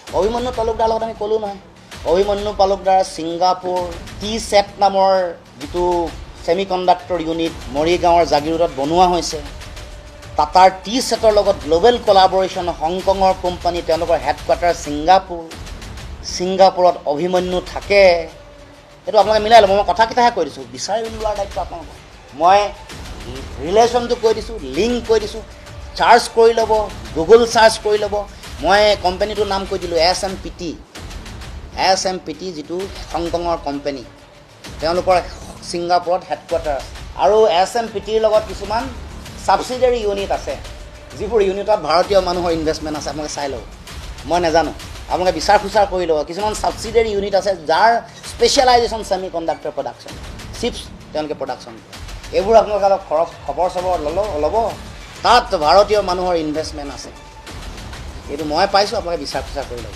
অভিমন্যু তালুকদাৰ লগত আমি ক'লোঁ নহয় অভিমন্যু তালুকদাৰ ছিংগাপুৰ টি-চেট নামৰ যিটো ছেমি কণ্ডাক্টৰ ইউনিট মৰিগাঁৱৰ জাগিৰোডত বনোৱা হৈছে টাটাৰ টি-চেটৰ লগত গ্ল'বেল কলাবৰেশ্যন হংকঙৰ কোম্পানী তেওঁলোকৰ হেডকোৱাৰ্টাৰ ছিংগাপুৰত অভিমন্যু থাকে এইটো আপোনালোকে মিলাই ল'ব মই কথাকেইটাহে কৈ দিছোঁ বিচাৰি উলিওৱাৰ দায়িত্ব আপোনালোকৰ মই ৰিলেশ্যনটো কৈ দিছোঁ লিংক কৈ দিছোঁ চাৰ্চ কৰি ল'ব গুগল চাৰ্চ কৰি ল'ব মই কোম্পানীটোৰ নাম কৈ দিলোঁ SMPT যিটো হংকঙৰ কোম্পানী তেওঁলোকৰ ছিংগাপুৰত হেডকোৱাৰ্টাৰ আছে আৰু SMPTৰ লগত কিছুমান ছাবচিডিয়াৰী ইউনিট আছে যিবোৰ ইউনিটত ভাৰতীয় মানুহৰ ইনভেষ্টমেণ্ট আছে আপোনালোকে চাই ল'ব মই নাজানো আপোনালোকে বিচাৰ খুচাৰ কৰি ল'ব কিছুমান ছাবচিডিয়াৰী ইউনিট আছে যাৰ specialisation semi conductor production chips তেওঁলোকে প্ৰডাকশ্যন এইবোৰ আপোনালোকে অলপ খবৰ চবৰ ল'ব তাত ভাৰতীয় মানুহৰ ইনভেষ্টমেণ্ট আছে এইটো মই পাইছোঁ আপোনালোকে বিচাৰ খুচাৰ কৰি ল'ব